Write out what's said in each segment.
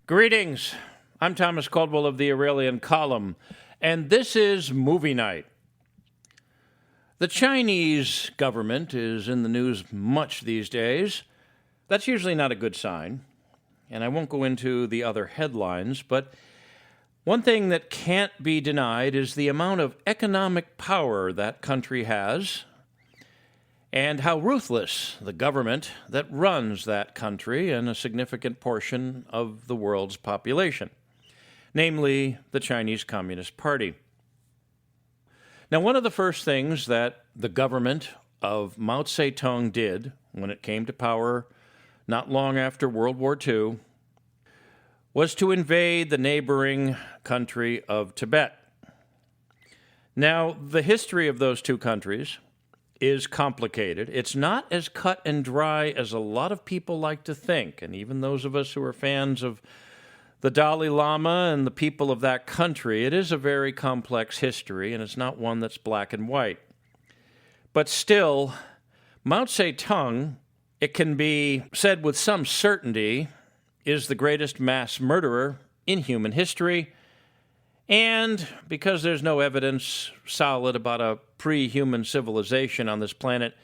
Greetings. I'm Thomas Caldwell of the Aurelian Column, and this is Movie Night. The Chinese government is in the news much these days. That's usually not a good sign, and I won't go into the other headlines, but one thing that can't be denied is the amount of economic power that country has and how ruthless the government that runs that country and a significant portion of the world's population, namely the Chinese Communist Party. Now, one of the first things that the government of Mao Zedong did when it came to power not long after World War II was to invade the neighboring country of Tibet. Now, the history of those two countries is complicated. It's not as cut and dry as a lot of people like to think, and even those of us who are fans of the Dalai Lama and the people of that country, it is a very complex history, and it's not one that's black and white. But still, Mao Zedong, it can be said with some certainty, is the greatest mass murderer in human history. And because there's no evidence solid about a pre-human civilization on this planet,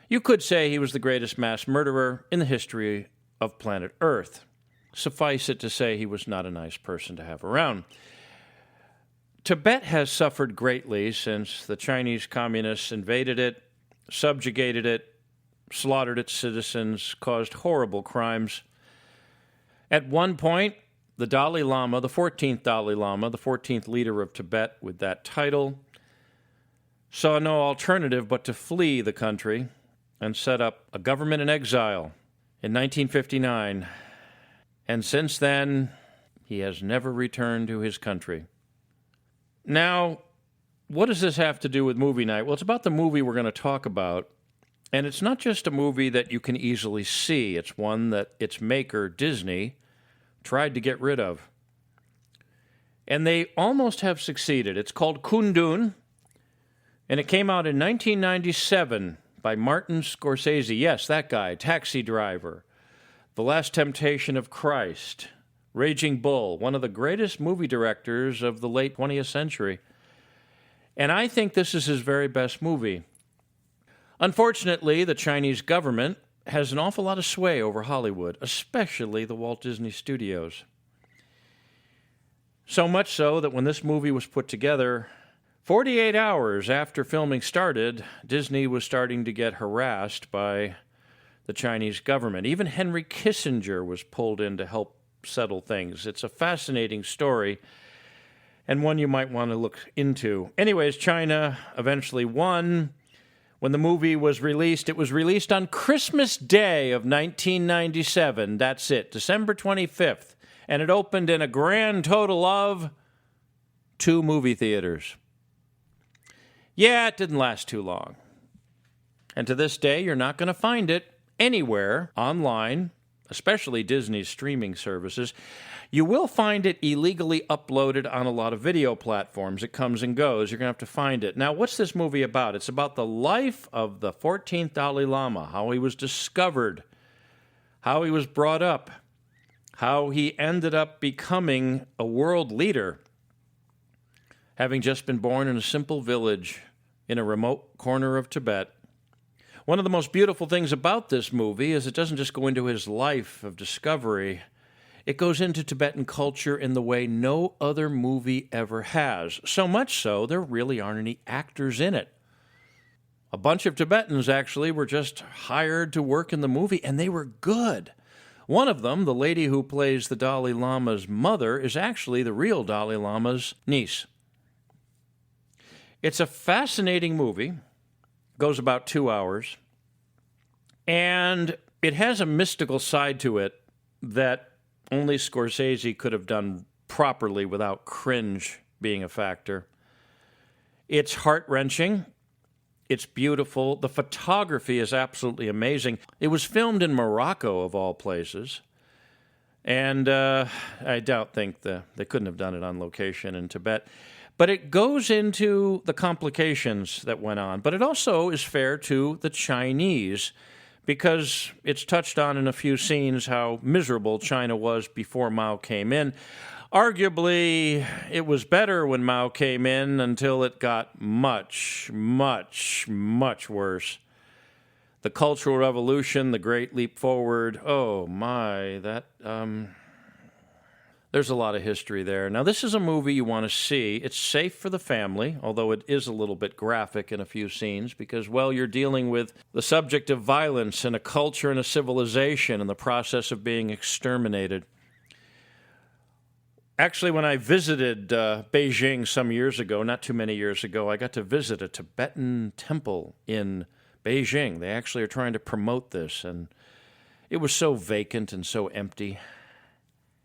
you could say he was the greatest mass murderer in the history of planet Earth. Suffice it to say he was not a nice person to have around. Tibet has suffered greatly since the Chinese communists invaded it, subjugated it, slaughtered its citizens, caused horrible crimes. At one point, the Dalai Lama, the 14th Dalai Lama, the 14th leader of Tibet with that title, saw no alternative but to flee the country and set up a government in exile in 1959. And since then, he has never returned to his country. Now, what does this have to do with movie night? Well, it's about the movie we're going to talk about. And it's not just a movie that you can easily see. It's one that its maker, Disney, tried to get rid of. And they almost have succeeded. It's called Kundun, and it came out in 1997 by Martin Scorsese. Yes, that guy, Taxi Driver, The Last Temptation of Christ, Raging Bull, one of the greatest movie directors of the late 20th century. And I think this is his very best movie. Unfortunately, the Chinese government has an awful lot of sway over Hollywood, especially the Walt Disney Studios. So much so that when this movie was put together, 48 hours after filming started, Disney was starting to get harassed by the Chinese government. Even Henry Kissinger was pulled in to help settle things. It's a fascinating story and one you might want to look into. Anyways, China eventually won. When the movie was released, it was released on Christmas Day of 1997. That's it, December 25th. And it opened in a grand total of 2 movie theaters. Yeah, it didn't last too long. And to this day, you're not going to find it anywhere online, especially Disney's streaming services. You will find it illegally uploaded on a lot of video platforms. It comes and goes. You're going to have to find it. Now, what's this movie about? It's about the life of the 14th Dalai Lama, how he was discovered, how he was brought up, how he ended up becoming a world leader, having just been born in a simple village in a remote corner of Tibet. One of the most beautiful things about this movie is it doesn't just go into his life of discovery. It goes into Tibetan culture in the way no other movie ever has. So much so, there really aren't any actors in it. A bunch of Tibetans, actually, were just hired to work in the movie, and they were good. One of them, the lady who plays the Dalai Lama's mother, is actually the real Dalai Lama's niece. It's a fascinating movie. Goes about 2 hours. And it has a mystical side to it that only Scorsese could have done properly without cringe being a factor. It's heart-wrenching. It's beautiful. The photography is absolutely amazing. It was filmed in Morocco, of all places. And I think they couldn't have done it on location in Tibet. But it goes into the complications that went on. But it also is fair to the Chinese, because it's touched on in a few scenes how miserable China was before Mao came in. Arguably, it was better when Mao came in until it got much, much, much worse. The Cultural Revolution, the Great Leap Forward, oh my, there's a lot of history there. Now, this is a movie you want to see. It's safe for the family, although it is a little bit graphic in a few scenes because, well, you're dealing with the subject of violence and a culture and a civilization and the process of being exterminated. Actually, when I visited Beijing some years ago, not too many years ago, I got to visit a Tibetan temple in Beijing. They actually are trying to promote this, and it was so vacant and so empty.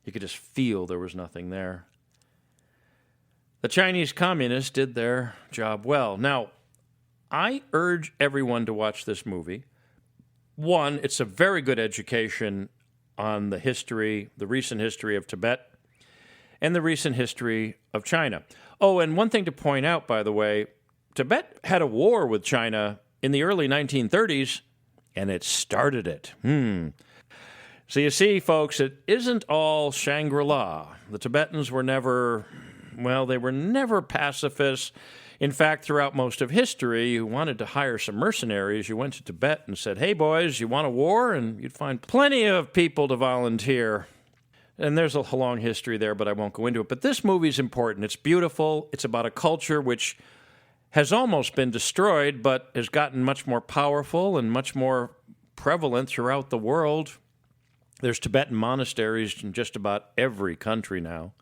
You could just feel there was nothing there. The Chinese communists did their job well. Now, I urge everyone to watch this movie. One, it's a very good education on the history, the recent history of Tibet, and the recent history of China. Oh, and one thing to point out, by the way, Tibet had a war with China in the early 1930s, and it started it. So you see, folks, it isn't all Shangri-La. The Tibetans were never pacifists. In fact, throughout most of history, you wanted to hire some mercenaries. You went to Tibet and said, hey, boys, you want a war? And you'd find plenty of people to volunteer. And there's a long history there, but I won't go into it. But this movie's important. It's beautiful. It's about a culture which has almost been destroyed, but has gotten much more powerful and much more prevalent throughout the world. There's Tibetan monasteries in just about every country now.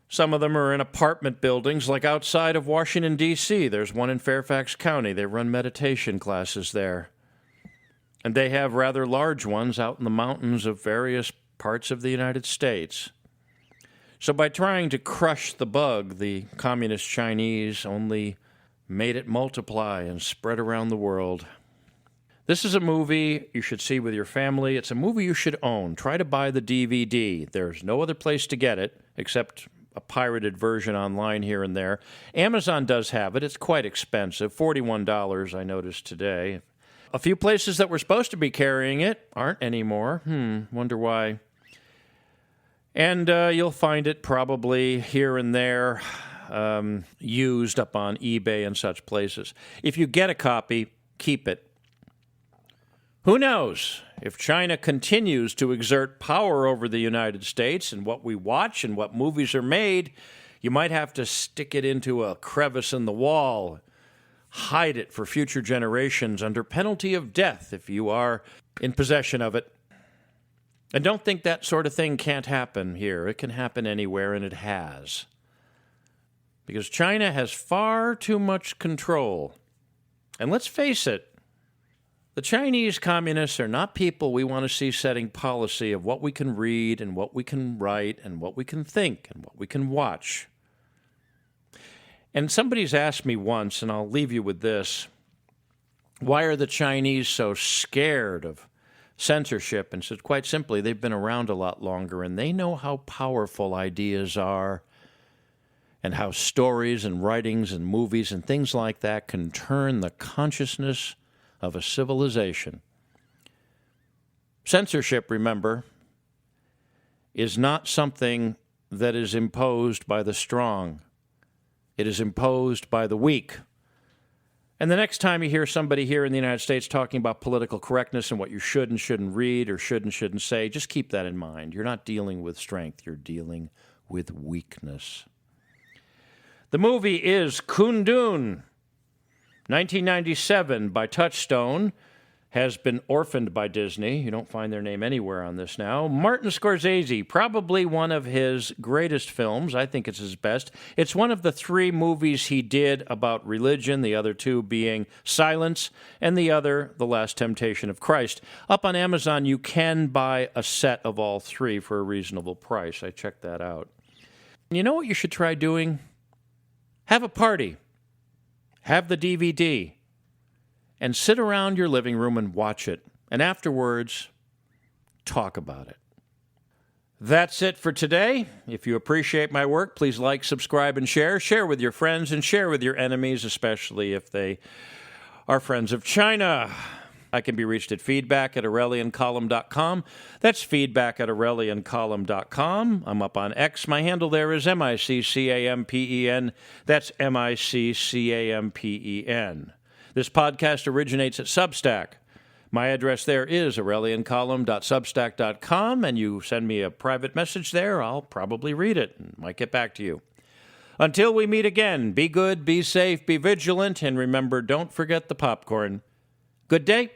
Some of them are in apartment buildings, like outside of Washington, D.C. There's one in Fairfax County. They run meditation classes there. And they have rather large ones out in the mountains of various parts of the United States. So by trying to crush the bug, the communist Chinese only made it multiply and spread around the world. This is a movie you should see with your family. It's a movie you should own. Try to buy the DVD. There's no other place to get it except a pirated version online here and there. Amazon does have it. It's quite expensive, $41 I noticed today. A few places that were supposed to be carrying it aren't anymore. Wonder why. And you'll find it probably here and there, used up on eBay and such places. If you get a copy, keep it. Who knows? If China continues to exert power over the United States and what we watch and what movies are made, you might have to stick it into a crevice in the wall, hide it for future generations under penalty of death if you are in possession of it. And don't think that sort of thing can't happen here. It can happen anywhere, and it has. Because China has far too much control. And let's face it, the Chinese communists are not people we want to see setting policy of what we can read and what we can write and what we can think and what we can watch. And somebody's asked me once, and I'll leave you with this, why are the Chinese so scared of censorship? And said, quite simply, they've been around a lot longer, and they know how powerful ideas are and how stories and writings and movies and things like that can turn the consciousness of a civilization. Censorship, remember, is not something that is imposed by the strong. It is imposed by the weak. And the next time you hear somebody here in the United States talking about political correctness and what you should and shouldn't read or should and shouldn't say, just keep that in mind. You're not dealing with strength. You're dealing with weakness. The movie is Kundun, 1997 by Touchstone, has been orphaned by Disney. You don't find their name anywhere on this now. Martin Scorsese, probably one of his greatest films. I think it's his best. It's one of the 3 movies he did about religion, the other 2 being Silence, and the other, The Last Temptation of Christ. Up on Amazon, you can buy a set of all 3 for a reasonable price. I checked that out. You know what you should try doing? Have a party. Have the DVD. And sit around your living room and watch it. And afterwards, talk about it. That's it for today. If you appreciate my work, please like, subscribe, and share. Share with your friends and share with your enemies, especially if they are friends of China. I can be reached at feedback@aureliancolumn.com. That's feedback@aureliancolumn.com. I'm up on X. My handle there is MICCAMPEN. That's MICCAMPEN. This podcast originates at Substack. My address there is aureliancolumn.substack.com, and you send me a private message there, I'll probably read it and might get back to you. Until we meet again, be good, be safe, be vigilant, and remember, don't forget the popcorn. Good day.